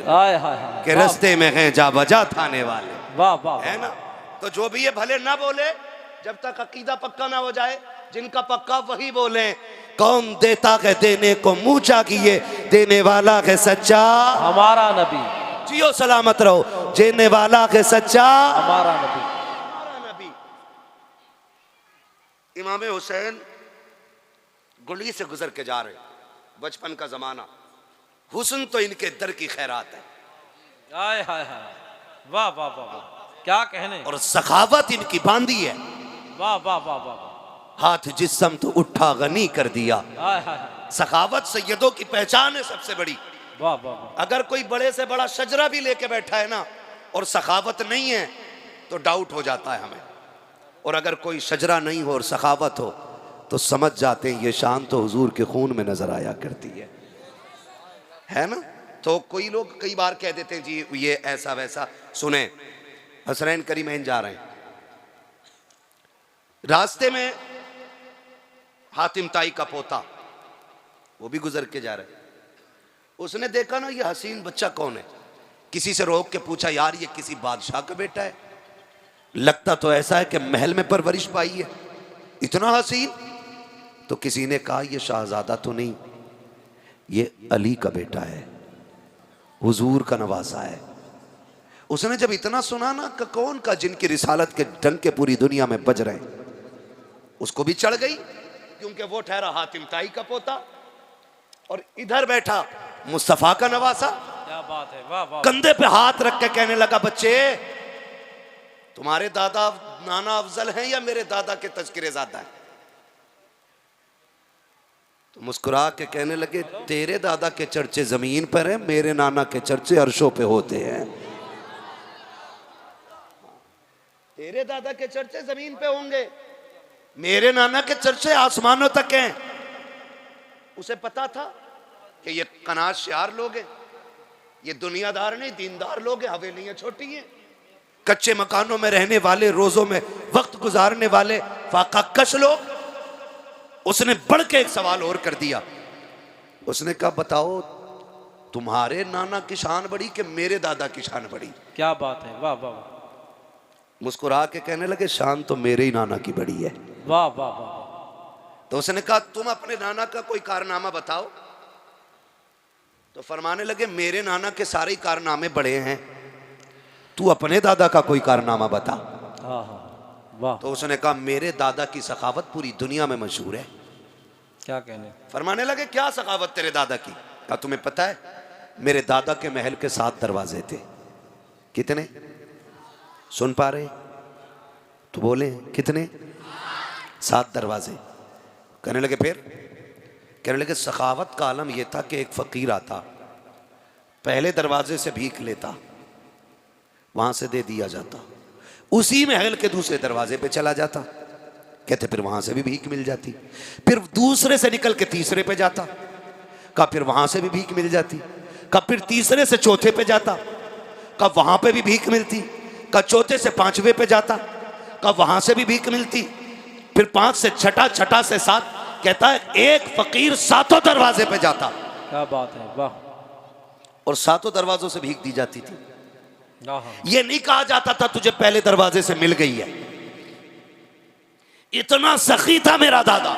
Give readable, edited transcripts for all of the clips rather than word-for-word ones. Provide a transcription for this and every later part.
हाय हाय हाय के रस्ते में हैं जा बजा थाने वाले। वाह वाह है ना? तो जो भी ये भले ना बोले जब तक अकीदा पक्का ना हो जाए, जिनका पक्का वही बोले। कौन देता है देने को मुंह चाहिए, देने वाला है सच्चा हमारा नबी, जियो सलामत रहो, देने वाला है सच्चा हमारा नबी। हमारा नबी। इमाम हुसैन गुली से गुजर के जा रहे, बचपन का जमाना, हुस्न तो इनके दर की खैरात है। हाय हाय हाय वाह वाह वाह वाह, क्या कहने। और सखावत इनकी बांधी है। वाह वाह वाह वाह वाह, हाथ जिस्म तो उठा गनी कर दिया। हाय हाय हाय, सखावत सैयदों की पहचान है सबसे बड़ी। वाह वाह वाह। अगर कोई बड़े से बड़ा शजरा भी लेके बैठा है ना और सखावत नहीं है तो डाउट हो जाता है हमें। और अगर कोई शजरा नहीं हो और सखावत हो तो समझ जाते हैं ये शान तो हुजूर के खून में नजर आया करती है ना? तो कोई लोग कई बार कह देते हैं जी ये ऐसा वैसा। सुने, हसनैन करीमैन जा रहे हैं, रास्ते में हातिम ताई का पोता वो भी गुजर के जा रहे, उसने देखा ना ये हसीन बच्चा कौन है, किसी से रोक के पूछा यार ये किसी बादशाह का बेटा है, लगता तो ऐसा है कि महल में परवरिश पाई है, इतना हसीन। तो किसी ने कहा ये शाहजादा तो नहीं, ये अली का बेटा है, हुजूर का नवासा है। उसने जब इतना सुना ना कि कौन का जिनकी रिसालत के डंके पूरी दुनिया में बज रहे हैं, उसको भी चढ़ गई, क्योंकि वो ठहरा हातिम ताई का पोता और इधर बैठा मुस्तफा का नवासा। क्या बात है, वाह वाह। कंधे पे हाथ रख के कहने लगा बच्चे तुम्हारे दादा नाना अफजल हैं या मेरे दादा के तज़किरे ज़्यादा हैं? तो मुस्कुरा के कहने लगे तेरे दादा के चर्चे जमीन पर हैं, मेरे नाना के चर्चे अर्शों पे होते हैं। तेरे दादा के चर्चे जमीन पे होंगे, मेरे नाना के चर्चे आसमानों तक हैं। उसे पता था कि ये कनाशियार लोग हैं, ये दुनियादार नहीं दीनदार लोग हैं, हवेलियां छोटी हैं, कच्चे मकानों में रहने वाले, रोजों में वक्त गुजारने वाले फाका कश लोग। उसने बढ़ के एक सवाल और कर दिया, उसने कहा बताओ तुम्हारे नाना की शान बड़ी कि मेरे दादा की शान बड़ी? क्या बात है, वाह वाह वाह। मुस्कुरा के कहने लगे शान तो मेरे ही नाना की बड़ी है। वाह वाह वाह। तो उसने कहा तुम अपने नाना का कोई कारनामा बताओ। तो फरमाने लगे मेरे नाना के सारे कारनामे बड़े हैं, तू अपने दादा का कोई कारनामा बता। हाँ हाँ वाह। तो उसने कहा मेरे दादा की सखावत पूरी दुनिया में मशहूर है। क्या कहने। फरमाने लगे क्या सखावत तेरे दादा की? कहा तुम्हें पता है मेरे दादा के महल के 7 दरवाजे थे। कितने? सुन पा रहे तो बोले कितने? 7 दरवाजे। कहने लगे फिर? कहने लगे सखावत का आलम यह था कि एक फकीर आता, पहले दरवाजे से भीख लेता, वहां से दे दिया जाता, उसी महल के दूसरे दरवाजे पे चला जाता, कहते फिर वहां से भी भीख मिल जाती, फिर दूसरे से निकल के तीसरे पे जाता, कहा फिर वहां से भी भीख मिल जाती, कहा फिर तीसरे से चौथे पे जाता, कहा वहां पे भी भीख मिलती, कहा चौथे से 5वें पे जाता, कहा वहां से भी भीख मिलती, फिर 5 से छठा, छठा से 7, कहता है एक फकीर 7 दरवाजे पे जाता। क्या बात है, वाह। और 7 दरवाजों से भीख दी जाती थी। हाँ हाँ। ये नहीं कहा जाता था तुझे पहले दरवाजे से मिल गई है। इतना सखी था मेरा दादा,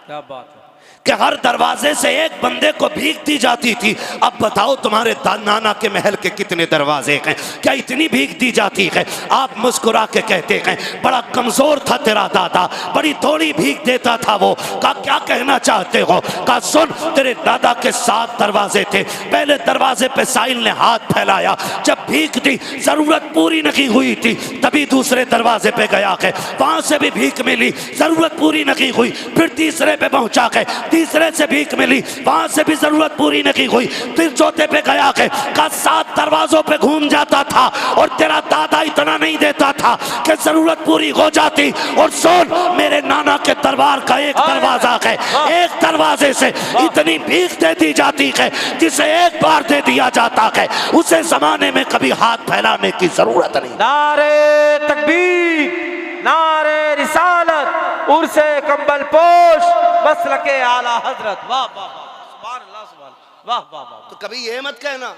क्या बात है कि हर दरवाजे से एक बंदे को भीख दी जाती थी। अब बताओ तुम्हारे नाना के महल के कितने दरवाजे हैं? क्या इतनी भीख दी जाती है? आप मुस्कुरा के कहते हैं बड़ा कमजोर था तेरा दादा, बड़ी थोड़ी भीख देता था वो। कहा क्या कहना चाहते हो? कहा सुन, तेरे दादा के 7 दरवाजे थे, पहले दरवाजे पे साहिल ने हाथ फैलाया, जब भीख दी जरूरत पूरी नहीं हुई थी, तभी दूसरे दरवाजे पे गया है, वहां से भी भीख मिली, जरूरत पूरी नहीं हुई, फिर तीसरे पे पहुंचा के तीसरे से भीख मिली, वहां से भी जरूरत पूरी नहीं हुई, फिर चौथे पे गया के का 7 दरवाजों पे घूम जाता था। और तेरा दादा इतना नहीं देता था कि जरूरत पूरी हो जाती। और सुन, मेरे नाना के दरबार का एक दरवाजा है, एक दरवाजे से इतनी भीख दे दी जाती है जिसे एक बार दे दिया जाता है, उसे जमाने में कभी हाथ फैलाने की जरूरत नहीं। नारे तकबीर, नारे रिसालत, उर्से कंबल पोश, मसलके आला हजरत। वाह वाह वाह, सुभान अल्लाह, सुभान, वाह वाह वाह। तो कभी ये मत कहना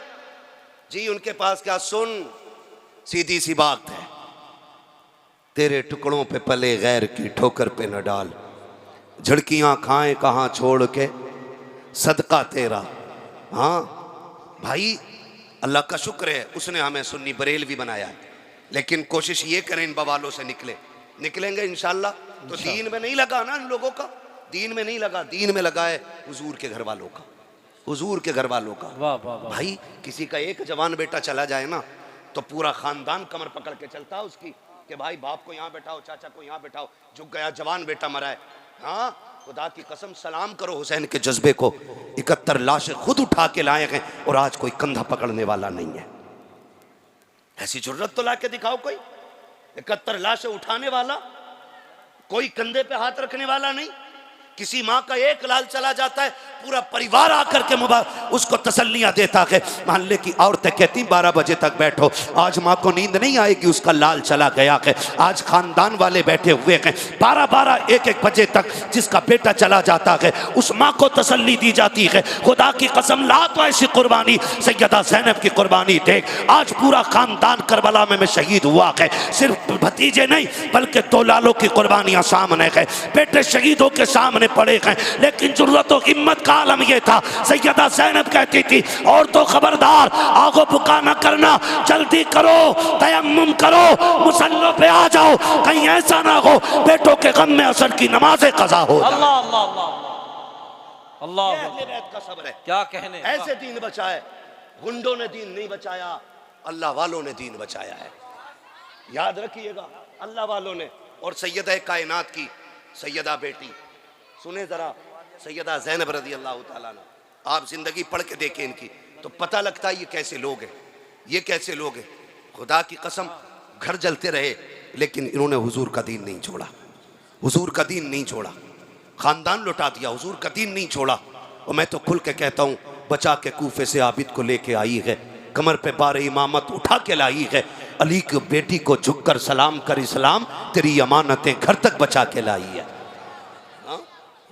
जी उनके पास क्या, सुन सीधी सी बात है, तेरे टुकड़ों पे पले गैर की ठोकर पे न डाल, झड़कियां खाएं कहाँ छोड़ के सदका तेरा। हाँ भाई, अल्लाह का शुक्र है उसने हमें सुन्नी बरेलवी बनाया है, लेकिन कोशिश ये करें इन बवालों से निकलेंगे इंशाल्लाह। तो दीन में नहीं लगा ना इन लोगों का, दीन में नहीं लगा, दीन में लगा है हुजूर के घर वालों का, हुजूर के घर वालों का। वाह वाह वाह। भाई किसी का एक जवान बेटा चला जाए ना तो पूरा खानदान कमर पकड़ के चलता है उसकी कि भाई बाप को यहाँ बैठाओ, चाचा को यहाँ बैठाओ, झुक गया जवान बेटा मरा है। हाँ खुदा की कसम सलाम करो हुसैन के जज्बे को, 71 लाशें खुद उठा के लाए हैं और आज कोई कंधा पकड़ने वाला नहीं है। ऐसी जरूरत तो ला के दिखाओ कोई, 71 लाशें उठाने वाला, कोई कंधे पे हाथ रखने वाला नहीं। किसी माँ का एक लाल चला जाता है पूरा परिवार आकर के उसको तसल्लियां देता है। मोहल्ले की औरतें कहती 12 बजे तक बैठो, आज माँ को नींद नहीं आएगी, उसका लाल चला गया है। आज खानदान वाले बैठे हुए हैं 12-12 1-1 बजे तक, जिसका बेटा चला जाता है उस माँ को तसल्ली दी जाती है। खुदा की कसम ला तो ऐसी कुर्बानी सैयदा ज़ैनब की कुर्बानी देख, आज पूरा खानदान करबला में शहीद हुआ है। सिर्फ भतीजे नहीं बल्कि 2 लालों की कुर्बानियां सामने है, बेटे शहीदों के सामने पड़े हैं। लेकिन जुर्रत और हिम्मत का आलम यह था, सैयदा ज़ैनब कहती थी और तो खबरदार आगो पुका न करना, जल्दी करो, तयम्मुम करो, मुसल्लों पे आ जाओ, कहीं ऐसा ना हो बेटों के गम में असर की नमाज़ें कज़ा हो। अल्लाह अल्लाह अल्लाह अल्लाह, अहले बैत का सब्र है, क्या कहने। ऐसे दीन बचाए, गुंडों ने दीन नहीं बचाया, अल्लाह वालों ने दीन बचाया है। याद रखिएगा, अल्लाह वालों ने। और सैयदा कायनात की सैयदा बेटी, सुने जरा, सैयदा ज़ैनब रज़ी अल्लाह ताला अन्हा, आप जिंदगी पढ़ के देखें इनकी तो पता लगता है ये कैसे लोग हैं, ये कैसे लोग हैं। खुदा की कसम घर जलते रहे लेकिन इन्होंने हुजूर का दीन नहीं छोड़ा, हुजूर का दीन नहीं छोड़ा, खानदान लुटा दिया, हुजूर का दीन नहीं छोड़ा। और मैं तो खुल के कहता हूँ, बचा के कूफे से आबिद को लेके आई है, कमर पे बार इमामत उठा के लाई है, अली की बेटी को झुककर सलाम कर इस्लाम तेरी अमानतें घर तक बचा के लाई है।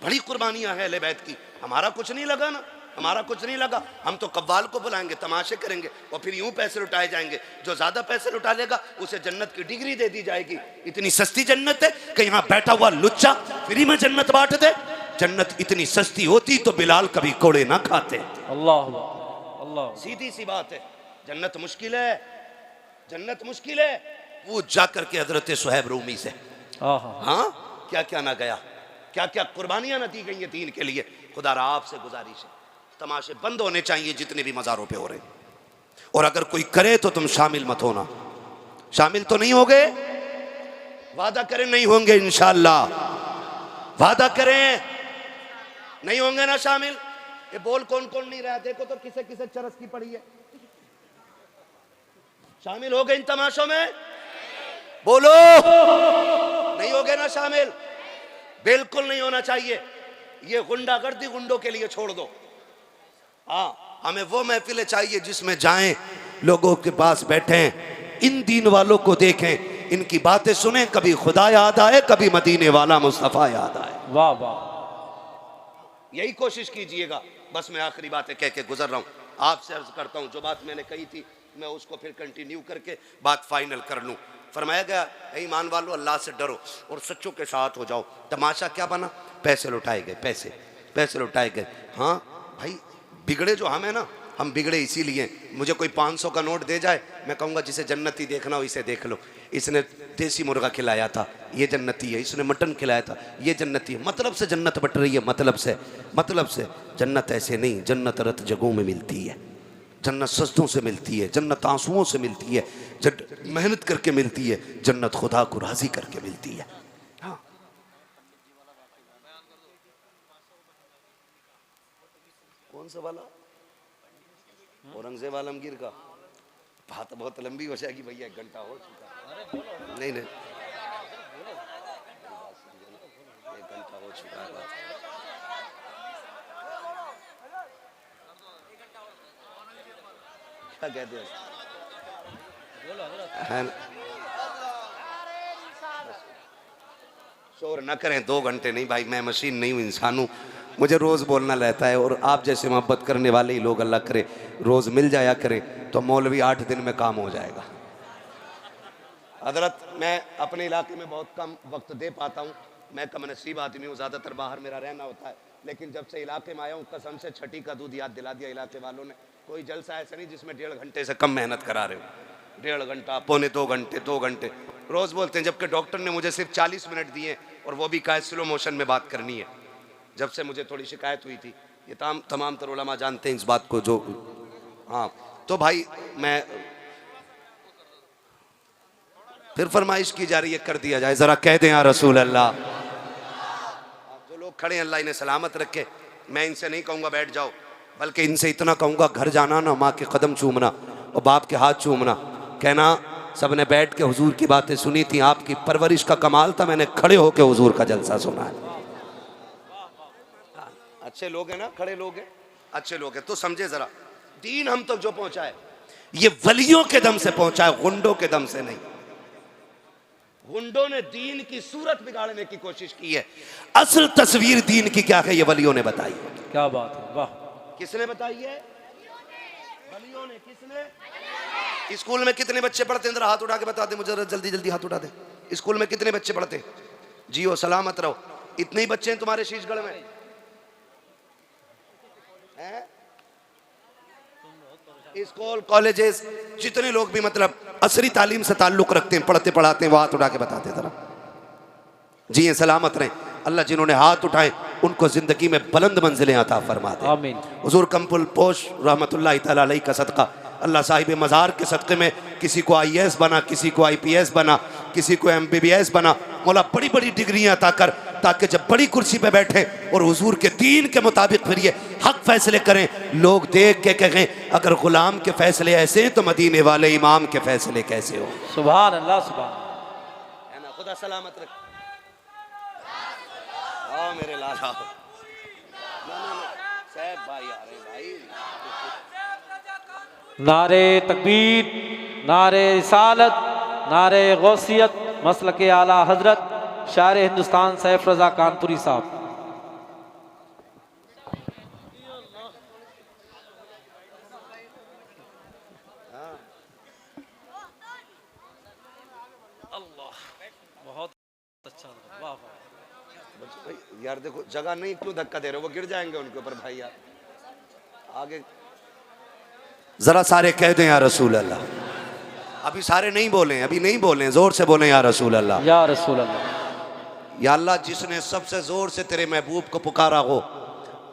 बड़ी कुर्बानियां हैं अहले बैत की। हमारा कुछ नहीं लगा ना, हमारा कुछ नहीं लगा, हम तो कव्वाल को बुलाएंगे, तमाशे करेंगे और फिर यूं पैसे लुटाए जाएंगे। जो ज्यादा पैसे लुटा लेगा उसे जन्नत की डिग्री दे दी जाएगी। इतनी सस्ती जन्नत है कि यहाँ बैठा हुआ लुच्चा फ्री में जन्नत बांट दे। जन्नत इतनी सस्ती होती तो बिलाल कभी कोड़े ना खाते। अल्लाह अल्लाह, सीधी सी बात है, जन्नत मुश्किल है, जन्नत मुश्किल है। वो जाकर के हजरत सुहैब रूमी से, हाँ क्या क्या ना गया, क्या क्या कुर्बानियां न दी गई हैं दीन के लिए। खुदा रा आपसे गुजारिश है, तमाशे बंद होने चाहिए जितने भी मज़ारों पे हो रहे हैं। और अगर कोई करे तो तुम शामिल मत होना। शामिल तो नहीं होगे, वादा करें नहीं होंगे इंशाअल्लाह, वादा करें नहीं होंगे ना शामिल। ये बोल कौन कौन नहीं रहा, देखो तो किसे किसे चरस की पड़ी है। शामिल हो गए इन तमाशों में, बोलो नहीं हो गए ना शामिल, बिल्कुल नहीं होना चाहिए। ये गुंडागर्दी गुंडों के लिए छोड़ दो। हाँ, हमें वो महफिलें चाहिए जिसमें जाएं, लोगों के पास बैठें, इन दीन वालों को देखें, इनकी बातें सुने, कभी खुदा याद आए, कभी मदीने वाला मुस्तफ़ा याद आए। वाह वाह, यही कोशिश कीजिएगा। बस मैं आखिरी बातें कह के गुजर रहा हूँ, आपसे अर्ज करता हूँ जो बात मैंने कही थी मैं उसको फिर कंटिन्यू करके बात फाइनल कर लूँ। फरमाया गया ईमान वालों अल्लाह से डरो और सच्चों के साथ हो जाओ। तमाशा क्या बना, पैसे लुटाए गए, पैसे लुटाए गए। हाँ भाई, बिगड़े जो हम है ना, हम बिगड़े इसीलिए। मुझे कोई 500 का नोट दे जाए, मैं कहूँगा जिसे जन्नती देखना हो इसे देख लो। इसने देसी मुर्गा खिलाया था, ये जन्नती है, इसने मटन खिलाया था, ये जन्नती है। मतलब से जन्नत बट रही है, मतलब से जन्नत ऐसे नहीं। जन्नत रत जगहों में मिलती है, जन्नत सजदों से मिलती है, जन्नत आंसुओं से मिलती है, मेहनत करके मिलती है, जन्नत खुदा को राजी करके मिलती है। हाँ, कौन सा वाला, औरंगजेब आलमगीर का? बात बहुत लंबी हो जाएगी भैया, 1 घंटा हो चुका। नहीं 1 घंटा हो चुका है। क्या कहते हैं है ना? शोर न करें, 2 घंटे नहीं भाई, मैं मशीन नहीं हूँ, इंसान हूँ, मुझे रोज़ बोलना रहता है। और आप जैसे मोहब्बत करने वाले ही लोग अल्लाह करे रोज़ मिल जाया करें। तो मौलवी 8 दिन में काम हो जाएगा। हजरत, मैं अपने इलाके में बहुत कम वक्त दे पाता हूँ, मैं कम नसीब आदमी हूँ, ज़्यादातर बाहर मेरा रहना होता है, लेकिन जब से इलाके में आया हूँ कसम से छठी का दूध याद दिला दिया इलाके वालों ने। कोई जलसा ऐसा नहीं जिसमें 1.5 घंटे से कम मेहनत करा रहे हो, 1.5 घंटा, पौने 2 घंटे, 2 घंटे रोज़ बोलते हैं, जबकि डॉक्टर ने मुझे सिर्फ 40 मिनट दिए और वो भी कहा स्लो मोशन में बात करनी है। जब से मुझे थोड़ी शिकायत हुई थी, ये तमाम तर उलमा जानते हैं इस बात को जो, हाँ। तो भाई मैं फिर फरमाइश की जा रही है, कर दिया जाए, ज़रा कह दें या रसूल अल्लाह। जो लोग खड़े हैं अल्लाह इन्हें सलामत रखे। मैं इनसे नहीं कहूँगा बैठ जाओ, बल्कि इनसे इतना कहूँगा घर जाना ना माँ के कदम चूमना और बाप के हाथ चूमना, कहना सब ने बैठ के हुजूर की बातें सुनी थी, आपकी परवरिश का कमाल था, मैंने खड़े होकर हुजूर का जलसा सुना है। अच्छे लोग हैं ना, खड़े लोग हैं, अच्छे लोग हैं। तो समझे ज़रा, दीन हम तक जो पहुँचा है ये वलियों के दम से पहुँचा है, गुंडों के दम से नहीं। गुंडों ने दीन की सूरत बिगाड़ने की कोशिश की है, असल तस्वीर दीन की क्या है ये वलियों ने बताई। क्या बात है, वाह। किसने बताई है? वलियों ने। किसने? स्कूल में कितने बच्चे पढ़ते हैं? जरा हाथ उठा के बता दे मुझे, जल्दी जल्दी हाथ उठा दे। स्कूल में कितने बच्चे पढ़ते हैं? जियो सलामत रहो। इतने ही बच्चे हैं तुम्हारे शीशगढ़ में? स्कूल कॉलेजेस जितने लोग भी मतलब असरी तालीम से ताल्लुक रखते हैं, पढ़ते पढ़ाते हैं, वो हाथ उठा के बताते जरा। जी ये सलामत रहें। अल्लाह जिन्होंने हाथ उठाए उनको जिंदगी में बुलंद मंजिलें अता फरमा दे। आमीन। हुजूर कमपुल पोश रहमतुल्लाह तआला अलैह का सदका, अल्लाह साहिब मज़ार के सदक़े में किसी को IAS बना, किसी को IPS बना, किसी को MBBS बना, मौला बड़ी बड़ी डिग्रियां अता कर, ताकि जब बड़ी कुर्सी पे बैठे और हुजूर के दीन के मुताबिक फिर ये हक फैसले करें, लोग देख के कहें अगर गुलाम के फैसले ऐसे हैं तो मदीने वाले इमाम के फैसले कैसे हो। सुभान अल्लाह, सुभान है ना। खुदा सलामत रखे। आओ मेरे लाल आओ। साहब भाई आ रहे भाई। नारे तकबीर, नारे रिसालत, नारे गौसियत, मसलक आला हजरत शायर हिंदुस्तान सैफ रजा कानपुरी साहब। अल्लाह, बहुत अच्छा, वाह वाह। यार देखो जगह नहीं, क्यों धक्का दे रहे हो? वो गिर जाएंगे उनके ऊपर भाई यार। आगे जरा सारे कह दें या रसूल अल्लाह। अभी सारे नहीं बोले, अभी नहीं बोले, जोर से बोले या रसूल अल्लाह। या रसूल अल्लाह। या अल्लाह जिसने सबसे जोर से तेरे महबूब को पुकारा हो,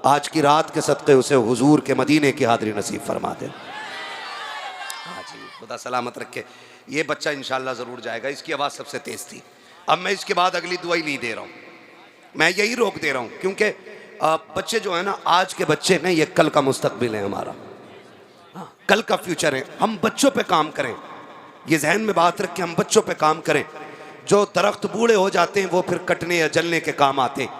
आज की रात के सदक़े उसे हुजूर के मदीने की हाज़िरी नसीब फरमा दे। हाँ जी, खुदा सलामत रखे। ये बच्चा इंशाल्लाह ज़रूर जाएगा, इसकी आवाज़ सबसे तेज़ थी। अब मैं इसके बाद अगली दुआ ही नहीं दे रहा हूँ, मैं यही रोक दे रहा हूँ, क्योंकि बच्चे जो है ना, आज के बच्चे हैं, ये कल का मुस्तकबिल है हमारा, हाँ, कल का फ्यूचर है। हम बच्चों पे काम करें, ये जहन में बात रख के हम बच्चों पे काम करें। जो दरख्त बूढ़े हो जाते हैं वो फिर कटने या जलने के काम आते हैं,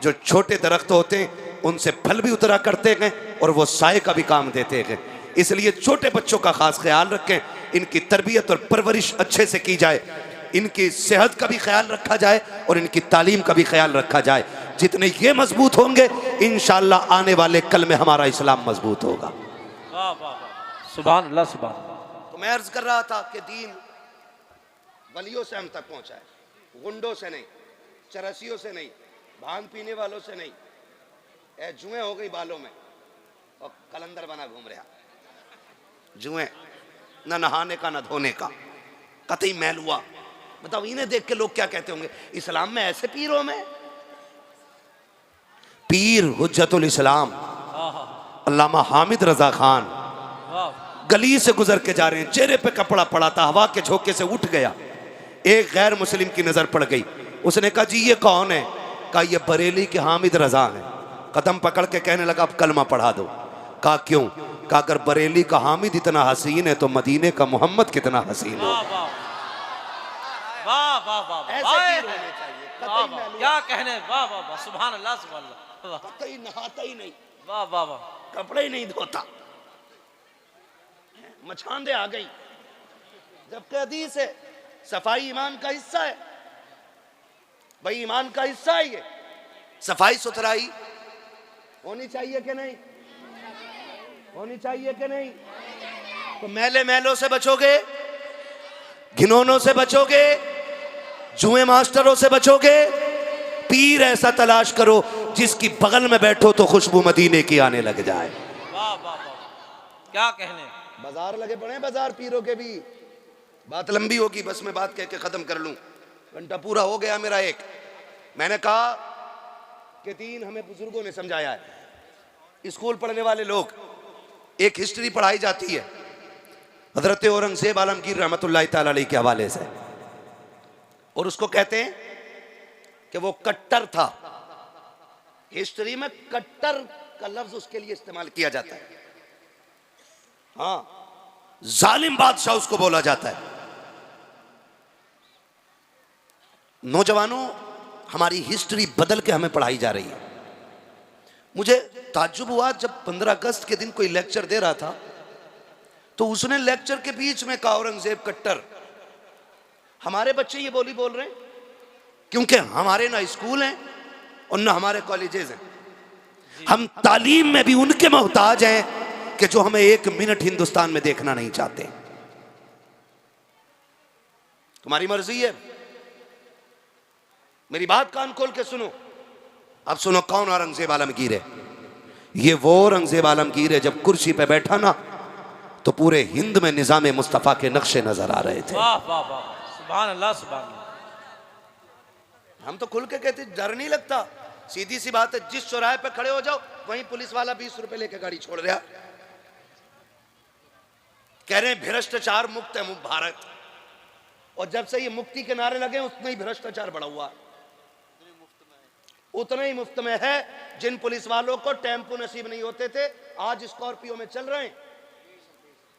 जो छोटे दरख्त होते हैं उनसे फल भी उतरा करते हैं और वो साए का भी काम देते हैं। इसलिए छोटे बच्चों का खास ख्याल रखें, इनकी तरबियत और परवरिश अच्छे से की जाए, इनकी सेहत का भी ख्याल रखा जाए और इनकी तालीम का भी ख्याल रखा जाए। जितने ये मजबूत होंगे इंशाअल्लाह आने वाले कल में हमारा इस्लाम मजबूत होगा। वाह वाह, सुभान अल्लाह, सुभान। तो मैं अर्ज कर रहा था कि दीन वलियों से हम तक पहुंचा है, गुंडों से नहीं, चरसियों से नहीं, भांग पीने वालों से नहीं। ए जुएं हो गई बालों में और कलंदर बना घूम रहा, जुएं, न नहाने का न धोने का, कतई मैल हुआ। बताओ इन्हें देख के लोग क्या कहते होंगे, इस्लाम में ऐसे पीरों में? पीर हुज्जतुल इस्लाम अल्लामा हामिद रजा खान गली से गुजर के जा रहे हैं, चेहरे पे कपड़ा पड़ा था, हवा के झोंके से उठ गया, एक गैर मुस्लिम की नजर पड़ गई। उसने कहा जी ये कौन है? कहा ये बरेली के हामिद रजा हैं। कदम पकड़ के कहने लगा अब कलमा पढ़ा दो। कहा क्यों? कहा अगर बरेली का हामिद इतना हसीन है तो मदीने का मोहम्मद कितना हसीन है। वाह वाह वाह, ऐसे होने चाहिए। क्या कहने, वाह वाह वाह, सुभान अल्लाह, सुभान अल्लाह। कतई नहाता ही नहीं, वाह वाह वाह, कपड़े ही नहीं धोता, मछांदे आ गई। जबकि हदीस है सफाई ईमान का हिस्सा है, भाई ईमान का हिस्सा है ये। सफाई सुथराई होनी चाहिए कि नहीं? होनी चाहिए कि नहीं? तो मैले मैलों से बचोगे, घिनौनों से बचोगे, जुए मास्टरों से बचोगे। पीर ऐसा तलाश करो जिसकी बगल में बैठो तो खुशबू मदीने की आने लग जाए। वाह वाह वाह, क्या कहने। बाजार लगे पड़े हैं, बाजार पीरों के भी। बात लंबी होगी, बस मैं बात कह के खत्म कर लूं, घंटा पूरा हो गया मेरा। एक मैंने कहा कि 3 हमें बुजुर्गों ने समझाया है। स्कूल पढ़ने वाले लोग, एक हिस्ट्री पढ़ाई जाती है हजरत औरंगजेब आलमगीर रहमतुल्लाह ताला अलैह के हवाले से, और उसको कहते हैं कि वो कट्टर था। हिस्ट्री में कट्टर का लफ्ज उसके लिए इस्तेमाल किया जाता है। हाँ, जालिम बादशाह उसको बोला जाता है। नौजवानों, हमारी हिस्ट्री बदल के हमें पढ़ाई जा रही है। मुझे ताज्जुब हुआ जब 15 अगस्त के दिन कोई लेक्चर दे रहा था, तो उसने लेक्चर के बीच में कहा औरंगजेब कट्टर। हमारे बच्चे ये बोली बोल रहे हैं क्योंकि हमारे ना स्कूल हैं और ना हमारे कॉलेजेस हैं। हम तालीम में भी उनके मोहताज हैं कि जो हमें 1 मिनट हिंदुस्तान में देखना नहीं चाहते। तुम्हारी मर्जी है, मेरी बात कान खोल के सुनो। अब सुनो कौन औरंगजेब आलमगीर है। ये वो औरंगजेब आलमगीर है जब कुर्सी पे बैठा ना तो पूरे हिंद में निजाम मुस्तफा के नक्शे नजर आ रहे थे। वाह वाह वाह, सुभान अल्लाह सुभान अल्लाह। हम तो खुल के कहते डर नहीं लगता, सीधी सी बात है। जिस चौराहे पे खड़े हो जाओ वहीं पुलिस वाला 20 रुपए लेके गाड़ी छोड़ रहा। कह रहे हैं भ्रष्टाचार मुक्त है भारत, और जब से ये मुक्ति के नारे लगे उतना ही भ्रष्टाचार बढ़ा हुआ। उतना ही मुफ्त में है। जिन पुलिस वालों को टेम्पो नसीब नहीं होते थे आज स्कॉर्पियो में चल रहे हैं।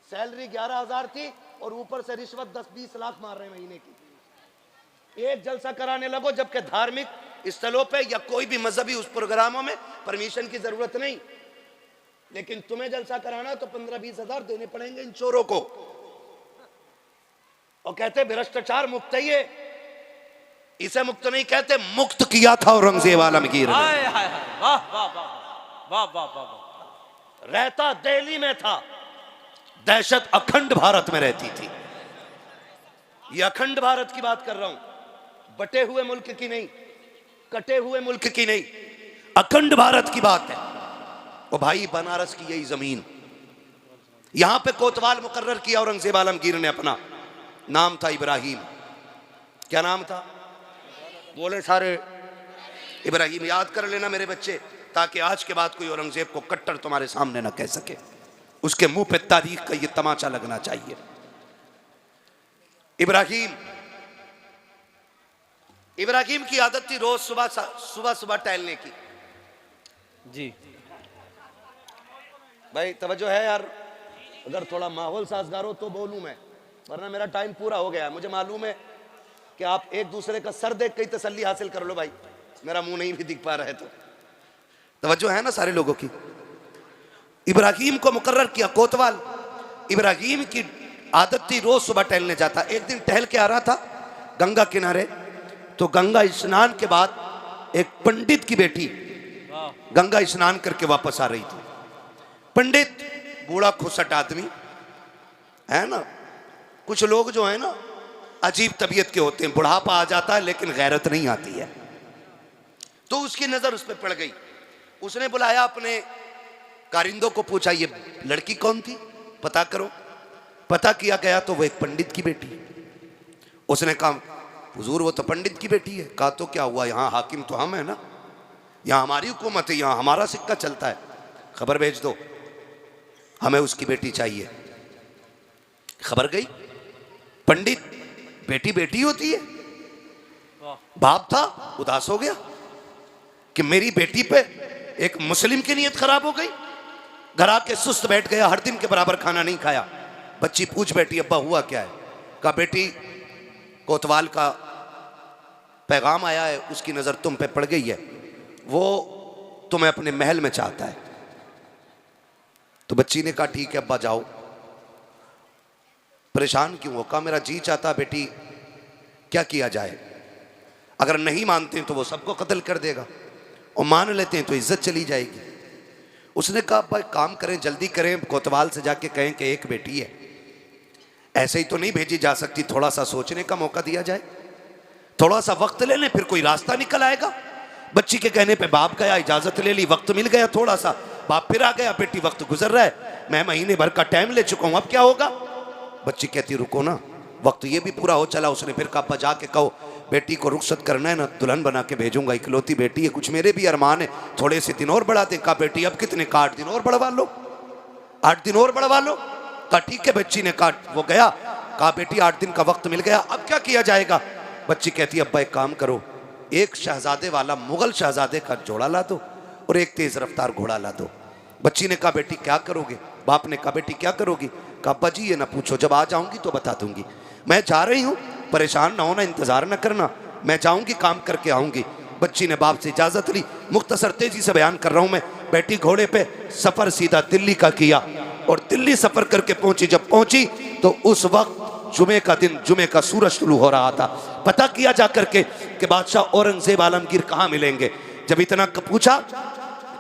सैलरी 11,000 थी और ऊपर से रिश्वत 10-20 लाख मार रहे हैं महीने की। एक जलसा कराने लगो, जबकि धार्मिक स्थलों पे या कोई भी मजहबी उस प्रोग्रामों में परमिशन की जरूरत नहीं, लेकिन तुम्हें जलसा कराना तो 15-20 हजार देने पड़ेंगे इन चोरों को। और कहते भ्रष्टाचार मुक्त है ये, इसे मुक्त नहीं कहते, मुक्त किया था औरंगजेब आलमगीर ने। वाह वाह वाह वाह वाह वाह। रहता दिल्ली में था, दहशत अखंड भारत में रहती थी। ये अखंड भारत की बात कर रहा हूं, बटे हुए मुल्क की नहीं, कटे हुए मुल्क की नहीं, अखंड भारत की बात है। ओ भाई, बनारस की यही जमीन, यहां पे कोतवाल मुकर्रर किया औरंगजेब आलमगीर ने अपना। नाम था इब्राहिम। क्या नाम था? बोले सारे इब्राहिम। याद कर लेना मेरे बच्चे, ताकि आज के बाद कोई औरंगजेब को कट्टर तुम्हारे सामने ना कह सके। उसके मुंह पे तारीख का ये तमाचा लगना चाहिए। इब्राहिम की आदत थी रोज सुबह टहलने की। जी भाई तवज्जो है यार, अगर थोड़ा माहौल साजगार हो तो बोलूं मैं, वरना मेरा टाइम पूरा हो गया है। मुझे मालूम है कि आप एक दूसरे का सर देख के ही तसल्ली हासिल कर लो भाई, मेरा मुंह नहीं भी दिख पा रहा है तो तवज्जो है ना सारे लोगों की। इब्राहिम को मुकर्रर किया कोतवाल। इब्राहिम की आदत थी रोज सुबह टहलने जाता। एक दिन टहल के आ रहा था गंगा किनारे, तो गंगा स्नान के बाद एक पंडित की बेटी गंगा स्नान करके वापस आ रही थी। पंडित बूढ़ा खुसट आदमी है ना। कुछ लोग जो है ना अजीब तबीयत के होते हैं, बुढ़ापा आ जाता है लेकिन गैरत नहीं आती है। तो उसकी नजर उस पर पड़ गई। उसने बुलाया अपने कारिंदों को, पूछा ये लड़की कौन थी, पता करो। पता किया गया तो वो एक पंडित की बेटी। उसने कहा हुजूर वो तो पंडित की बेटी है। कहा तो क्या हुआ, यहाँ हाकिम तो हम है ना, यहाँ हमारी हुकूमत है, यहाँ हमारा सिक्का चलता है। खबर भेज दो, हमें उसकी बेटी चाहिए। खबर गई। पंडित, बेटी बेटी होती है। बाप था उदास हो गया कि मेरी बेटी पे एक मुस्लिम की नीयत खराब हो गई। घर आके सुस्त बैठ गया, हर दिन के बराबर खाना नहीं खाया। बच्ची पूछ बैठी अब्बा हुआ क्या है। कहा बेटी कोतवाल का पैगाम आया है, उसकी नजर तुम पे पड़ गई है, वो तुम्हें अपने महल में चाहता है। तो बच्ची ने कहा ठीक है अब्बा जाओ। परेशान क्यों हो? कहा मेरा जी चाहता बेटी, क्या किया जाए, अगर नहीं मानते तो वो सबको कत्ल कर देगा, और मान लेते हैं तो इज्जत चली जाएगी। उसने कहा भाई काम करें, जल्दी करें, कोतवाल से जाके कहें कि एक बेटी है, ऐसे ही तो नहीं भेजी जा सकती, थोड़ा सा सोचने का मौका दिया जाए, थोड़ा सा वक्त ले लें, फिर कोई रास्ता निकल आएगा। बच्ची के कहने पे बाप गया, इजाजत ले ली, वक्त मिल गया थोड़ा सा, बाप फिर आ गया, बेटी वक्त गुजर रहा है, मैं महीने भर का टाइम ले चुका हूं, अब क्या होगा। बच्ची कहती रुको ना, वक्त ये भी पूरा हो चला। उसने फिर कहा जाके कहो बेटी को रुखसत करना है ना, दुल्हन बना के भेजूंगा, इकलौती बेटी है, कुछ मेरे भी अरमान है, थोड़े से दिन और बढ़ा दे। कहा बेटी अब कितने का, 8 दिन और बढ़वा लो, 8 दिन और बढ़वा लो। कहा ठीक है। बच्ची ने कहा, वो गया, कहा बेटी 8 दिन का वक्त मिल गया, अब क्या किया जाएगा। बच्ची कहती अब्बा एक काम करो, एक शहजादे वाला मुगल शहजादे का जोड़ा ला दो और एक तेज रफ्तार घोड़ा ला दो। बच्ची ने कहा बेटी क्या करोगे। बाप ने कहा बेटी क्या करोगी। कहा अब्बा जी ये ना पूछो, जब आ जाऊंगी तो बता दूंगी, मैं जा रही हूँ, परेशान ना होना, इंतजार ना करना, मैं जाऊंगी, काम करके आऊंगी। बच्ची ने बाप से इजाजत ली। मुख्तसर तेजी से बयान कर रहा हूं मैं। बैठी घोड़े पे, सफर सीधा दिल्ली का किया और दिल्ली सफर करके पहुंची। जब पहुंची तो उस वक्त जुमे का दिन, जुमे का सूरज शुरू हो रहा था। पता किया जा करके कि बादशाह औरंगजेब आलमगीर कहाँ मिलेंगे। जब इतना पूछा,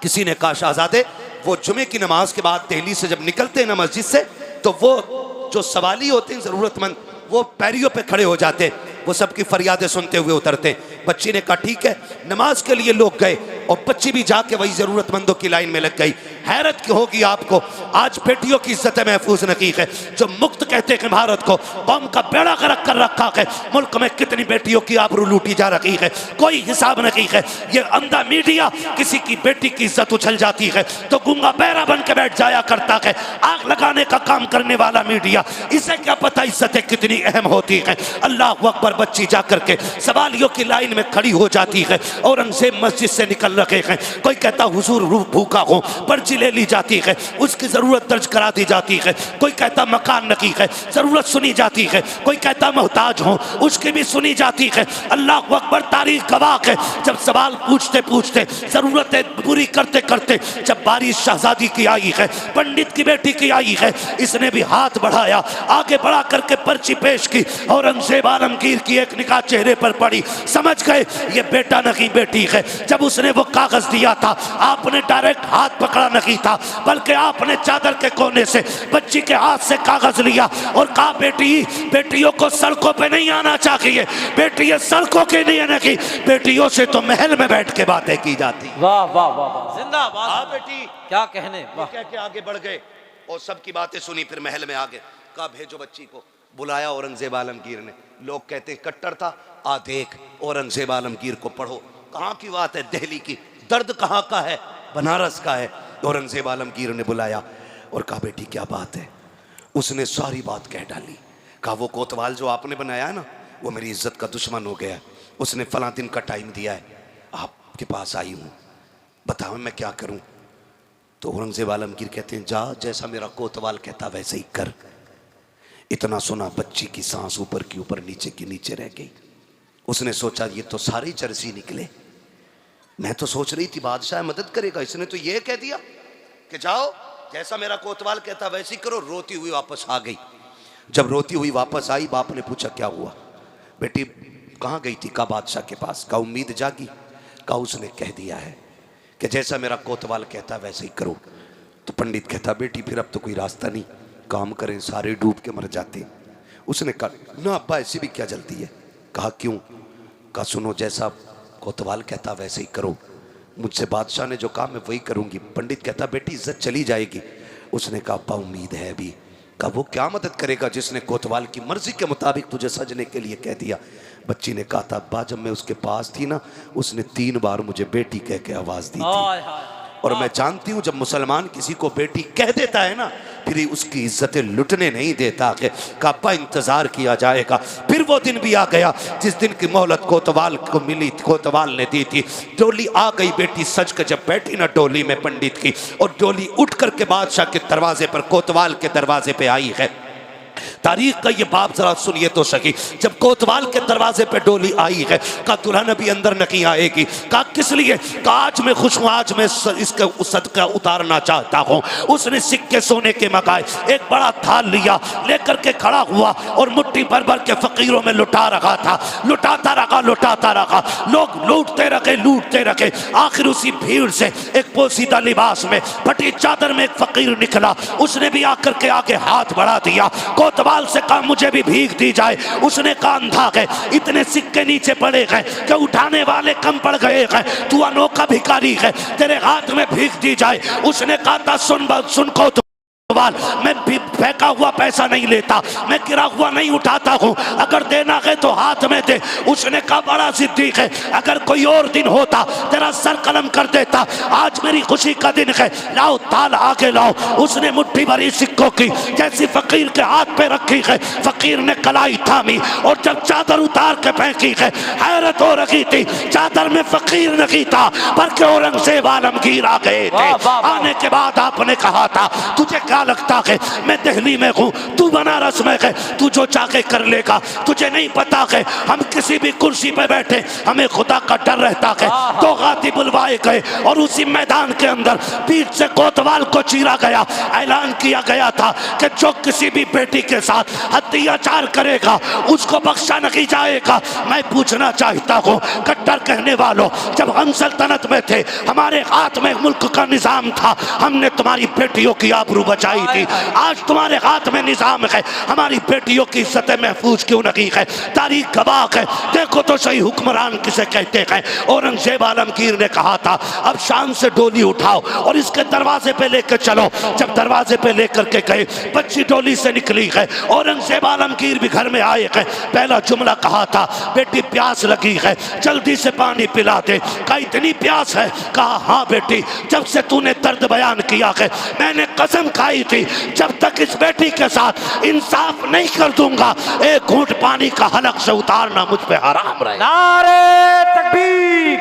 किसी ने कहा शहजादे वो जुमे की नमाज के बाद दिल्ली से जब निकलते हैं ना मस्जिद से, तो वो जो सवाली होते हैं जरूरतमंद, वो पैरियों पे खड़े हो जाते, वो सबकी फरियादें सुनते हुए उतरते। बच्ची ने कहा ठीक है। नमाज के लिए लोग गए और बच्ची भी जाके वही जरूरतमंदों की लाइन में लग गई। हैरत की होगी आपको, आज बेटियों की इज्जत महफूज नहीं है। जो मुक्त कहते हैं भारत को, कौम का बेड़ा गर्क कर रखा है, मुल्क में कितनी बेटियों की आबरू लूटी जा रही है, कोई हिसाब नहीं है। ये अंधा मीडिया किसी की बेटी की इज्जत उछल जाती है तो गूंगा बहरा बन के बैठ जाया करता है। आग लगाने का काम करने वाला मीडिया, इसे क्या पता इज्जतें कितनी अहम होती है। अल्लाह अकबर। बच्ची जाकर के सवालियों की लाइन में खड़ी हो जाती है। औरंगजेब मस्जिद से निकल रहे हैं। कोई कहता हुजूर भूखा हो, पर्ची ले ली जाती है, उसकी जरूरत दर्ज करा दी जाती है। कोई कहता मकान नकी है, जरूरत सुनी जाती है। कोई कहता मोहताज हो, उसकी भी सुनी जाती है। अल्लाह अकबर। तारीख गवाह है, जब सवाल पूछते पूछते, जरूरतें पूरी करते करते, जब बारी शहजादी की आई है, पंडित की बेटी की आई है, इसने भी हाथ बढ़ाया, आगे बढ़ा करके पर्ची पेश की। औरंगजेब आलमगीर की एक निगाह चेहरे पर पड़ी, समझ गए ये बेटा नहीं बेटी है। जब उसने वो कागज दिया था, आपने डायरेक्ट हाथ पकड़ा नहीं था, बल्कि आपने चादर के कोने से बच्ची के हाथ से कागज लिया और कहा बेटी, बेटियों को सड़कों पे नहीं आना चाहिए, बेटियां सड़कों के नहीं आने की, बेटियों से तो महल में बैठ के बातें की जाती। वाह वाह वाह वाह, जिंदाबाद। हाँ बेटी, क्या कहने, वाह। कह के आगे बढ़ गए और सबकी बातें सुनी, फिर महल में आ गए। कहा भेजो बच्ची को। बुलाया औरंगजेब आलमगीर ने। लोग कहते कट्टर था, आ देख औरंगजेब आलमगीर को पढ़ो। कहाँ की बात है, दिल्ली की। दर्द कहाँ का है, बनारस का है। औरंगजेब आलमगीर ने बुलाया और कहा बेटी क्या बात है। उसने सारी बात कह डाली। कहा वो कोतवाल जो आपने बनाया है ना, वो मेरी इज्जत का दुश्मन हो गया है। उसने फला दिन का टाइम दिया है, आपके पास आई हूँ, बताओ मैं क्या करूँ। तो औरंगजेब आलमगीर कहते हैं जा, जैसा मेरा कोतवाल कहता वैसे ही कर। इतना सुना, बच्ची की सांस ऊपर की ऊपर, नीचे की नीचे रह गई। उसने सोचा ये तो सारे चरसी निकले, मैं तो सोच रही थी बादशाह मदद करेगा, इसने तो ये कह दिया कि जाओ जैसा मेरा कोतवाल कहता वैसे ही करो। रोती हुई वापस आ गई। जब रोती हुई वापस आई, बाप ने पूछा क्या हुआ बेटी, कहाँ गई थी। कहा बादशाह के पास। कहा उम्मीद जागी। कहा उसने कह दिया है कि जैसा मेरा कोतवाल कहता वैसे ही करो। तो पंडित कहता बेटी फिर अब तो कोई रास्ता नहीं, काम करें, सारे डूब के मर जाते। उसने कहा ना अब्बा ऐसी भी क्या जल्दी है। कहा क्यों। कहा सुनो, जैसा कोतवाल कहता वैसे ही करो, मुझसे बादशाह ने जो कहा मैं वही करूंगी। पंडित कहता बेटी इज्जत चली जाएगी। उसने कहा अब्बा उम्मीद है अभी। कहा वो क्या मदद करेगा जिसने कोतवाल की मर्जी के मुताबिक तुझे सजने के लिए कह दिया। बच्ची ने कहा था अब्बा जब मैं उसके पास थी ना, उसने 3 बार मुझे बेटी कह के आवाज दी थी, और मैं जानती हूं जब मुसलमान किसी को बेटी कह देता है ना, फिर उसकी इज्जतें लुटने नहीं देता। कापा इंतजार किया जाएगा। फिर वो दिन भी आ गया जिस दिन की मोहलत कोतवाल को मिली, कोतवाल ने दी थी। डोली आ गई, बेटी सज के जब बैठी ना डोली में पंडित की, और डोली उठ करके बादशाह के दरवाजे पर, कोतवाल के दरवाजे पे आई है। तारीख का ये बाप जरा सुनिए तो सही। जब कोतवाल के दरवाजे पे डोली आई है, कहा दुल्हन अभी अंदर नहीं आएगी। कहा किस लिए। कहा आज मैं खुश हूं, आज मैं इसका सदका उतारना चाहता हूं। उसने सिक्के सोने के मंगाए, एक बड़ा थाल लिया, लेकर के खड़ा हुआ और मुट्ठी भर भर के फकीरों में लुटा रखा था। लुटाता रखा, लुटाता रखा, लोग लूटते रखे, लूटते रखे। आखिर उसी भीड़ से एक पोसीदा लिबास में, फटी चादर में एक फकीर निकला। उसने भी आकर के आगे हाथ बढ़ा दिया। कोतवाल कोतवाल से कहा मुझे भी भीख दी जाए। उसने कहा अंधा है, इतने सिक्के नीचे पड़े गए कि उठाने वाले कम पड़ गए हैं, तू अनोखा भिखारी है, तेरे हाथ में भीख दी जाए। उसने कहा था सुन कोतवाल, मैं फेंका हुआ पैसा नहीं लेता, मैं गिरा हुआ नहीं उठाता हूँ, अगर देना है तो हाथ में दे। उसने कहा बड़ा जिद्दी है, अगर कोई और दिन होता तेरा सर कलम कर देता, आज मेरी खुशी का दिन है, लाओ ताल आगे लाओ। उसने मुट्ठी भरी सिक्कों की जैसी फकीर के हाथ पे रखी है, फकीर ने कलाई थामी और जब चादर उतार के फेंकी है, हैरत हो रही थी, चादर में फकीर नहीं था बल्कि औरंगजेब आलमगीर आ गए थे। आने के बाद आपने कहा था तुझे क्या लगता है मैं दिल्ली में हूँ, तू बनारस में है, तू जो चाहे कर लेगा, तुझे नहीं पता है हम किसी भी कुर्सी पे बैठे हमें खुदा का डर रहता है। दो गाती बुलवाए गए और उसी मैदान के अंदर पीठ से कोतवाल को चीरा गया। ऐलान किया गया था कि जो किसी भी बेटी के साथ अत्याचार करेगा उसको बख्शा नहीं जाएगा। मैं पूछना चाहता हूँ कट्टर कहने वालों, जब हम सल्तनत में थे हमारे हाथ में मुल्क का निजाम था, हमने तुम्हारी बेटियों की आबरू बचाई थी, आज तुम्हारे हाथ में निजाम है, हमारी बेटियों की इज्जत महफूज क्यों नहीं है? तारीख गवाह है, देखो तो सही हुक्मरान किसे कहते हैं। औरंगजेब आलमगीर ने कहा था अब शाम से डोली उठाओ और इसके दरवाजे पे लेकर चलो। जब दरवाजे पे लेकर के गए, बच्ची डोली से निकली है, औरंगजेब आलमगीर भी घर में आए हैं। पहला जुमला कहा था बेटी प्यास लगी है, जल्दी से पानी पिला दे। कहा इतनी प्यास है? कहा हाँ बेटी, जब से तूने दर्द बयान किया है मैंने कसम खाई थी जब तक इस बेटी के साथ इंसाफ नहीं कर दूंगा एक घूंट पानी का हलक से उतारना मुझ पे हराम रहे। नारे तकबीर,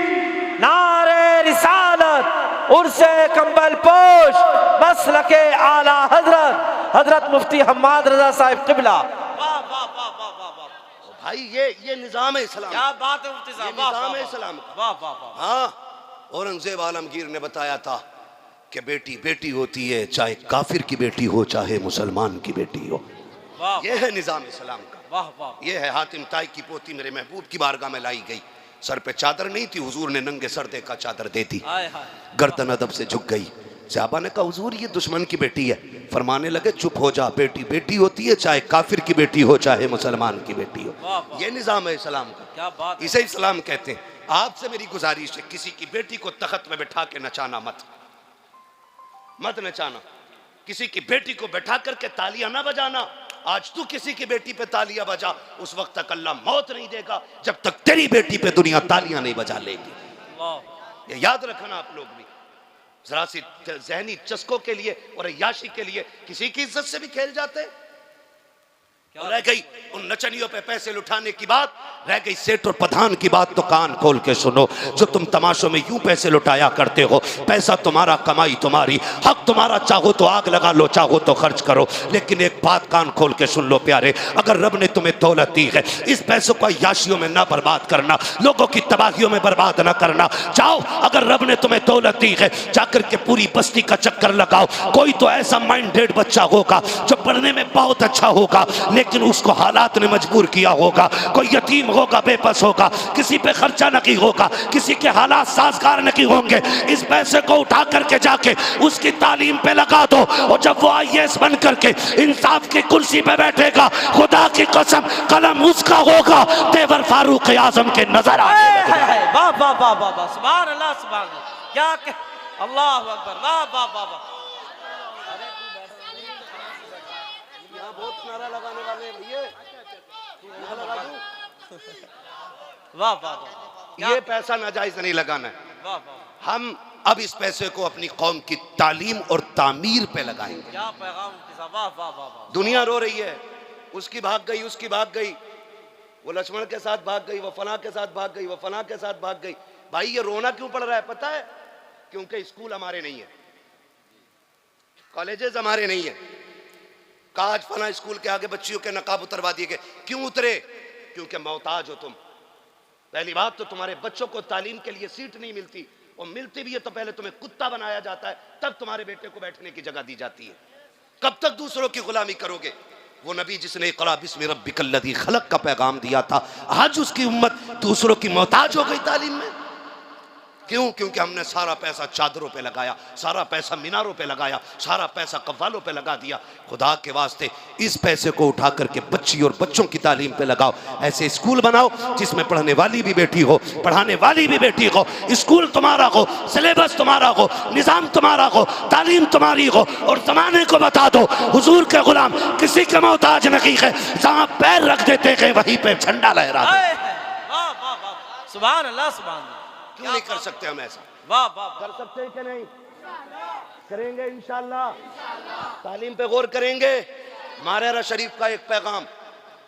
नारे रिसालत, उर्से कंबल पोश, मसलके आला हजरत हजरत मुफ्ती हम्माद रजा साहिब किबला। वाह वाह वाह वाह वाह वाह भाई ये निजाम है इस्लाम, क्या बात है मुफ्ती साहब, निजाम है इस्लाम। वाह वाह वाह। हाँ, औरंगजेब आलमगीर ने बताया था कि बेटी बेटी होती है, चाहे काफिर की बेटी हो चाहे मुसलमान की बेटी हो। ये है निजाम इस्लाम का। वाह वाह। ये है हातिम ताई की पोती मेरे महबूब की बारगाह में लाई गई, सर पे चादर नहीं थी, हुजूर ने नंगे सर देखा चादर दे दी, गर्दन अदब से झुक गई। सहाबा ने कहा हुजूर ये दुश्मन की बेटी है। फरमाने लगे चुप हो जा, बेटी बेटी होती है, चाहे काफिर की बेटी हो चाहे मुसलमान की बेटी हो। ये निजाम है इस्लाम का। क्या बात, इसे इस्लाम कहते हैं। आपसे मेरी गुजारिश है किसी की बेटी को तख्त में बैठा के नचाना मत नचाना, किसी की बेटी को बैठा करके तालियां ना बजाना। आज तू किसी की बेटी पे तालियां बजा, उस वक्त तक अल्लाह मौत नहीं देगा जब तक तेरी बेटी पे दुनिया तालियां नहीं बजा लेगी। ये याद रखना आप लोग भी, जरा सी जहनी चस्कों के लिए और अय्याशी के लिए किसी की इज्जत से भी खेल जाते हैं। रह गई उन नचनियों पे पैसे लुटाने की बात, रह गई सेठ और प्रधान की बात, तो कान खोल के सुनो। जो तुम तमाशों में यूं पैसे लुटाया करते हो, पैसा तुम्हारा, कमाई तुम्हारी, हक तुम्हारा, चाहो तो आग लगा लो, चाहो तो खर्च करो। लेकिन एक बात कान खोल के सुन लो प्यारे, अगर रब ने तुम्हें दौलत दी है, इस पैसों को अय्याशियों में ना बर्बाद करना, लोगों की तबाहियों में बर्बाद ना करना। जाओ, अगर रब ने तुम्हें दौलत दी है, जाकर के पूरी बस्ती का चक्कर लगाओ। कोई तो ऐसा माइंडेड बच्चा होगा जो पढ़ने में बहुत अच्छा होगा, लेकिन उसको हालात ने मजबूर किया होगा। कोई यतीम होगा, बेबस होगा, किसी पे खर्चा नहीं होगा, किसी के हालात साजगार नहीं होंगे। इस पैसे को उठा करके जाके उसकी तालीम पे लगा दो, और जब वो IAS बन करके इंसाफ की कुर्सी पे बैठेगा, खुदा की कसम कलम उसका होगा, तेवर फारूक आजम के नजर आने लगेगा। वाह वाह वाह वाह वाह, सुभान अल्लाह, सुभान अल्लाह, क्या अल्लाह अकबर, वाह वाह वाह वाह। बहुत नारा लगाने वाले भैया, वाह वाह। ये पैसा नाजायज नहीं लगाना है। वाह वाह। हम अब इस पैसे को अपनी कौम की तालीम और तामीर पे लगाएंगे। क्या पैगाम, वाह वाह वाह। दुनिया रो रही है, उसकी भाग गई, उसकी भाग गई, वो लक्ष्मण के साथ भाग गई, वो फना के साथ भाग गई, वो फना के साथ भाग गई। भाई ये रोना क्यों पड़ रहा है पता है? क्योंकि स्कूल हमारे नहीं है, कॉलेजेस हमारे नहीं है। काज फना स्कूल के आगे बच्चियों के नकाब उतरवा दिए गए। क्यों उतरे? क्योंकि मोहताज हो तुम। पहली बात तो तुम्हारे बच्चों को तालीम के लिए सीट नहीं मिलती, और मिलती भी है तो पहले तुम्हें कुत्ता बनाया जाता है, तब तुम्हारे बेटे को बैठने की जगह दी जाती है। कब तक दूसरों की गुलामी करोगे? वो नबी जिसने इक़रा बिस्मि रब्बिकल लज़ी खलक़ का पैगाम दिया था, आज उसकी उम्मत दूसरों की मोहताज हो गई तालीम में। क्यों? क्योंकि हमने सारा पैसा चादरों पे लगाया, सारा पैसा मीनारों पे लगाया, सारा पैसा कव्वालों पे लगा दिया। खुदा के वास्ते इस पैसे को उठा करके बच्ची और बच्चों की तालीम पे लगाओ। ऐसे स्कूल बनाओ जिसमें पढ़ने वाली भी बेटी हो, पढ़ाने वाली भी बेटी हो, स्कूल तुम्हारा हो, सिलेबस तुम्हारा हो, निज़ाम तुम्हारा हो, तालीम तुम्हारी हो, और ज़माने को बता दो हुजूर के गुलाम किसी के मोहताज नहीं है। जहाँ पैर रख देते हैं वहीं पे झंडा लहराते। वाह वाह वाह, सुभान अल्लाह सुभान अल्लाह। क्यों नहीं कर सकते हम ऐसा? वाह वाह, कर सकते हैं कि नहीं? करेंगे इंशाअल्लाह। तालीम पे गौर करेंगे। मारेरा शरीफ का एक पैगाम,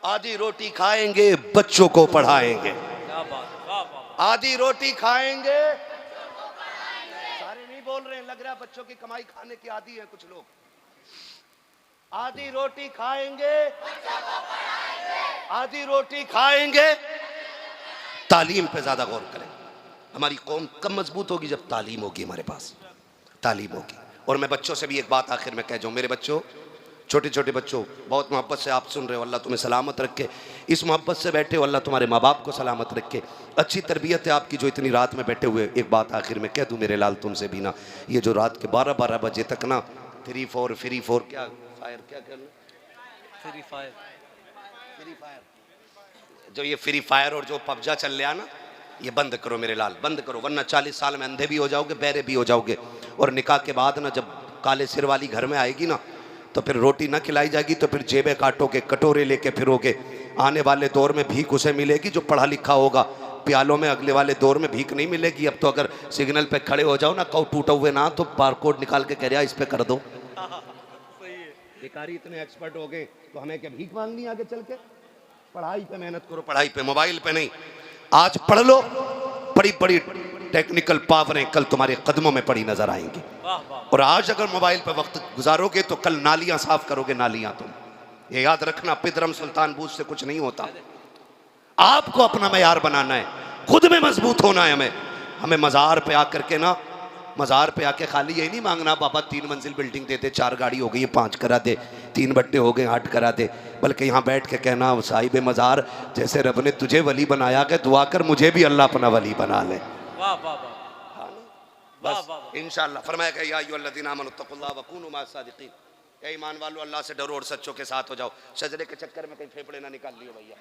आधी रोटी खाएंगे बच्चों को पढ़ाएंगे। क्या बात, वाह वाह। आधी रोटी खाएंगे, सारे नहीं बोल रहे हैं, लग रहा है बच्चों की कमाई खाने की आदी है कुछ लोग। आधी रोटी खाएंगे, आधी रोटी खाएंगे। तालीम पे ज्यादा गौर करें। हमारी कौम कब मजबूत होगी? जब तालीम होगी, हमारे पास तालीम होगी। और मैं बच्चों से भी एक बात आखिर में कह जाऊँ, मेरे बच्चों, छोटे छोटे बच्चों, बहुत मोहब्बत से आप सुन रहे हो, अल्लाह तुम्हें सलामत रखे। इस मोहब्बत से बैठे हो, अल्लाह तुम्हारे माँ बाप को सलामत रखे। अच्छी तरबियत है आपकी जो इतनी रात में बैठे हुए। एक बात आखिर में कह दूँ मेरे लाल तुमसे भी ना, ये जो रात के 12-12 बजे तक ना फ्री फोर क्या फायर, क्या करना, फ्री फायर, जो ये फ्री फायर और जो पबजा चल रहा ना, ये बंद करो मेरे लाल, बंद करो, वरना 40 साल में अंधे भी हो जाओगे, बहरे भी हो जाओगे। और निकाह के बाद ना जब काले सिर वाली घर में आएगी ना, तो फिर रोटी ना खिलाई जाएगी, तो फिर जेबें काटोगे, कटोरे लेके फिरोगे। आने वाले दौर में भीख उसे मिलेगी जो पढ़ा लिखा होगा, प्यालों में अगले वाले दौर में भीख नहीं मिलेगी। अब तो अगर सिग्नल पे खड़े हो जाओ ना, कहो टूटा हुए ना, तो बारकोड निकाल के कह रहा इस पे कर दो। बेकारी इतने एक्सपर्ट हो गए, तो हमें क्या भीख मांगनी आगे चल के? पढ़ाई पे मेहनत करो, पढ़ाई पे, मोबाइल पे नहीं। आज पढ़ लो, बड़ी बड़ी टेक्निकल पावरें कल तुम्हारे कदमों में पड़ी नजर आएंगी। और आज अगर मोबाइल पे वक्त गुजारोगे तो कल नालियां साफ करोगे, नालियां। तुम ये याद रखना, पिदरम सुल्तान बूझ से कुछ नहीं होता। आपको अपना मयार बनाना है, खुद में मजबूत होना है। हमें मज़ार पे आकर के ना, मज़ार पे आके खाली यही नहीं मांगना बाबा 3 मंजिल बिल्डिंग दे दे, 4 गाड़ी हो गई 5 करा दे, 3 बट्टे हो गए 8 करा दे। बल्कि यहाँ बैठ के कहना, साहिब मज़ार, जैसे रब ने तुझे वली बनाया कि दुआ कर मुझे भी अल्लाह अपना वली बना ले। वाह वाह वाह, बस इंशाअल्लाह। फरमाया कि या अय्युहल्लज़ीना आमनुत्तक़ुल्लाह वकूनू मअस-सादिक़ीन, ए ईमान वालों अल्लाह से डरो और सच्चों के साथ हो जाओ। सजदे के चक्कर में कहीं फेफड़े ना निकाल लियो भैया।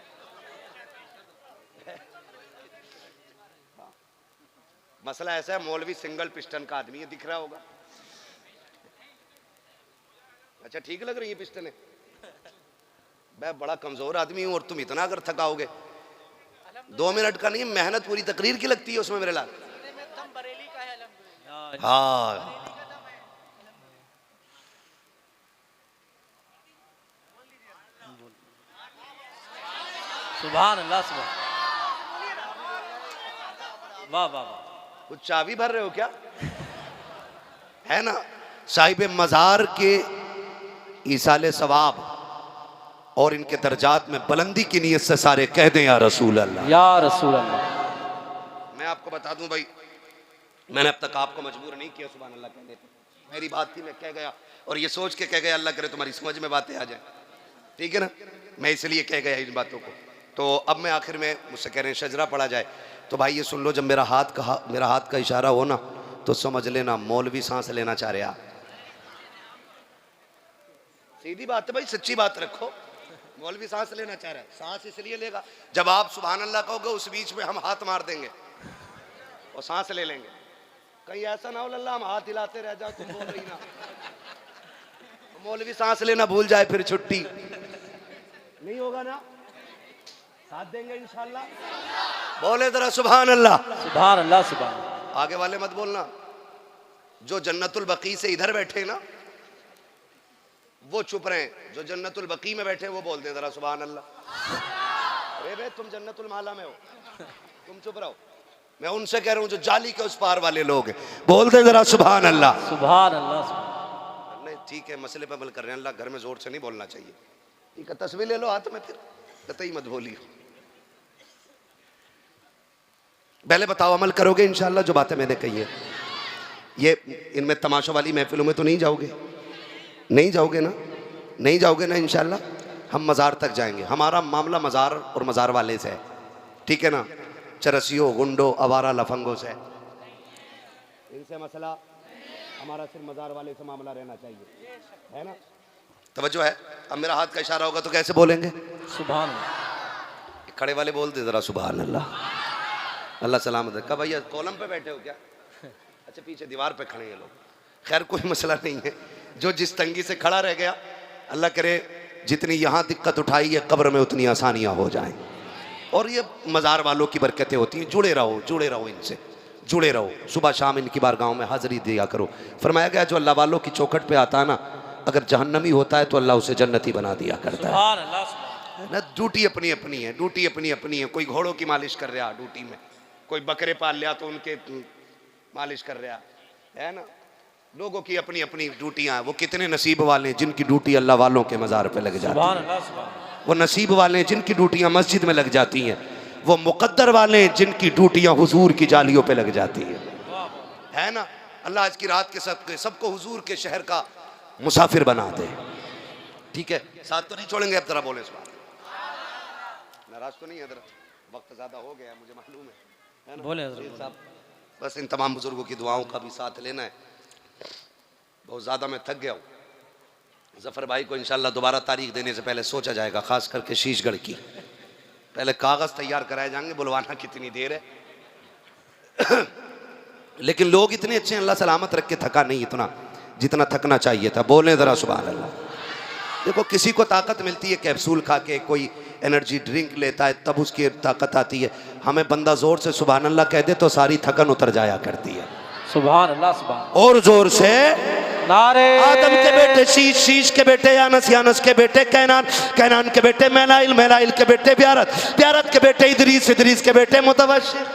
मसला ऐसा है, मौलवी सिंगल पिस्टन का आदमी है, दिख रहा होगा। अच्छा ठीक लग रही है पिस्टन? मैं बड़ा कमजोर आदमी हूं और तुम इतना अगर थकाओगे, 2 मिनट का नहीं, मेहनत पूरी तकरीर की लगती है उसमें मेरे लाल। हाँ, सुभान अल्लाह सुभान, वाह वाह वाह। कुछ चाबी भर रहे हो क्या? है ना, साहिब मज़ार के ईसाले सवाब और इनके दर्जात में बुलंदी की नीयत से सारे कह दें या रसूल अल्लाह, या रसूल अल्लाह। मैं आपको बता दूं भाई, मैंने अब तक आपको मजबूर नहीं किया सुभान अल्लाह कहने पे। मेरी बात थी, मैं कह गया, और ये सोच के कह गया अल्लाह करे तुम्हारी समझ में बातें आ जाए, ठीक है ना। मैं इसलिए कह गया इन बातों को। तो अब मैं आखिर में, मुझसे कह रहे हैं शजरा पढ़ा जाए, तो भाई ये सुन लो, जब मेरा हाथ का इशारा हो ना, तो समझ लेना मौलवी सांस लेना चाह रहे। सीधी बात है भाई, सच्ची बात रखो। मौलवी सांस लेना चाह रहा है, सांस इसलिए लेगा जब आप सुभान अल्लाह कहोगे, उस बीच में हम हाथ मार देंगे और सांस ले लेंगे। कहीं ऐसा ना हो अल्लाह हम हाथ हिलाते रह जाओ, तुम बोल रही ना, मौलवी सांस लेना भूल जाए, फिर छुट्टी नहीं होगा ना। साथ देंगे इंशाल्लाह। बोले जरा सुभान अल्लाह, सुभान अल्लाह सुभान। आगे वाले मत बोलना, जो जन्नतुल बकी से इधर बैठे ना वो चुप रहे, जो जन्नतुल बकी में बैठे वो बोल दे जरा सुभान अल्लाह। अरे बे तुम जन्नतुल माला में हो, तुम चुप रहो। मैं उनसे कह रहा हूँ जो जाली के उस पार वाले लोग हैं, बोल दे जरा सुभान अल्लाह, सुभान अल्लाह। नहीं ठीक है, मसले पे अमल कर रहे हैं, अल्लाह घर में जोर से नहीं बोलना चाहिए, ठीक है। तस्वीर ले लो हाथ में, फिर कतई मत बोलिए। पहले बताओ अमल करोगे इंशाल्लाह जो बातें मैंने कही है? ये इनमें तमाशा वाली महफिलों में तो नहीं जाओगे? नहीं जाओगे ना? नहीं जाओगे ना इंशाल्लाह? हम मज़ार तक जाएंगे। हमारा मामला मज़ार और मज़ार वाले से है, ठीक है ना, चरसियों, गुंडों, आवारा लफंगों से। से मसला, हमारा सिर्फ मज़ार वाले से मामला रहना चाहिए, है ना? तवज्जो है? अब मेरा हाथ का इशारा होगा तो कैसे बोलेंगे? सुभान अल्लाह। खड़े वाले बोल दे जरा सुभान अल्लाह। अल्लाह सलामत रखा। भैया कॉलम पे बैठे हो क्या? अच्छा पीछे दीवार पे खड़े हैं लोग। खैर कोई मसला नहीं है, जो जिस तंगी से खड़ा रह गया, अल्लाह करे जितनी यहाँ दिक्कत उठाई है कब्र में उतनी आसानियाँ हो जाएं। और ये मज़ार वालों की बरकतें होती हैं। जुड़े रहो इनसे, जुड़े रहो। सुबह शाम इनकी बारगाहों में हाज़िरी दिया करो। फरमाया गया जो अल्लाह वालों की चौखट पे आता है ना, अगर जहन्नमी होता है तो अल्लाह उसे जन्नती बना दिया करता है ना। ड्यूटी अपनी अपनी है, ड्यूटी अपनी अपनी है। कोई घोड़ों की मालिश कर रहा ड्यूटी में, कोई बकरे पाल लिया तो उनके मालिश कर रहा है ना। लोगों की अपनी अपनी ड्यूटियां हैं। वो कितने नसीब वाले हैं जिनकी ड्यूटी अल्लाह वालों के मज़ार पे लग जाती है। वो नसीब वाले हैं जिनकी ड्यूटियां मस्जिद में लग जाती हैं। वो मुकद्दर वाले हैं जिनकी ड्यूटियां हुजूर की जालियों पे लग जाती है ना। अल्लाह आज की रात के सबको हुजूर के शहर का मुसाफिर बना दे। ठीक है, साथ तो नहीं छोड़ेंगे। अब जरा बोले नाराज तो नहीं है? वक्त ज़्यादा हो गया मुझे मालूम है ना? बोले साहब, बस इन तमाम बुजुर्गों की दुआओं का भी साथ लेना है। बहुत ज़्यादा मैं थक गया हूँ। ज़फ़र भाई को इंशाल्लाह दोबारा तारीख देने से पहले सोचा जाएगा, ख़ास करके शीशगढ़ की। पहले कागज़ तैयार कराए जाएंगे, बुलवाना कितनी देर है। लेकिन लोग इतने अच्छे हैं, अल्लाह सलामत रख के थका नहीं इतना जितना थकना चाहिए था। बोलें ज़रा सुभान अल्लाह। देखो किसी को ताकत मिलती है कैप्सूल खा के, कोई एनर्जी ड्रिंक लेता है तब उसकी ताकत आती है। हमें बंदा ज़ोर से सुभान अल्लाह कह दे तो सारी थकन उतर जाया करती है। सुभान अल्लाह, सुभान। और जोर से नारे आदम के बेटे शीश, शीश के बेटे यानस, यानस के बेटे कैनान, कैनान के बेटे मैलाइल, मैलाइल के बेटे ब्यारत, ब्यारत के बेटे इदरीस, इदरीस के बेटे मुतवशिर,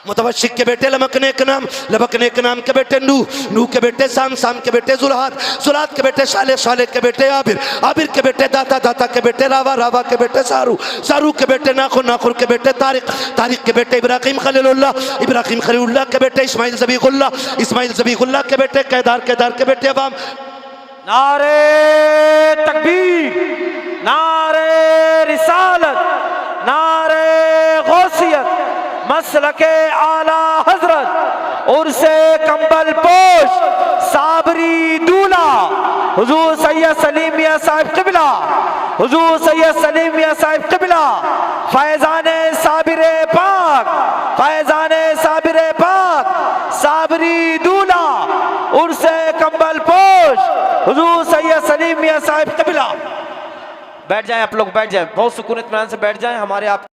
मुतवशिर के बेटे लमकने के नाम, लमकने के नाम के बेटे नूह, नूह के बेटे साम, साम के बेटे जुल्हाद, जुल्हाद के बेटे शाले, शाले के बेटे आबिर, आबिर के बेटे दाता, दाता के बेटे रावा, रावा के बेटे सारू, सारू के बेटे नाखुर, नाखुर के बेटे तारिक, तारिक के बेटे इब्राहिम खलीलुल्लाह, इब्राहिम खलीलुल्लाह के बेटे इस्माइल ज़बीहुल्लाह, इस्माइल ज़बीहुल्लाह के बेटे केदार, केदार के बेटे अवाम। नारे तकबीर, नारे रिसालत, नारे गौसियत, मसलके आला हजरत, उर्से कंबल पोश, साबरी दूल्हा हुजूर सैयद सलीम मियां साहिब क़िबला, हुजूर सैयद सलीम मियां साहिब क़िबला, फैज़ाने साबिरे पाक, फैज़ाने साबिरे पाक, साबरी दूल्हा उर्से कंबल पोश, हुजूर सैयद सलीम मियां साहिब क़िबला। बैठ जाएं आप लोग, बैठ जाएं, बहुत सुकून इत्मीनान से बैठ जाएं। हमारे आप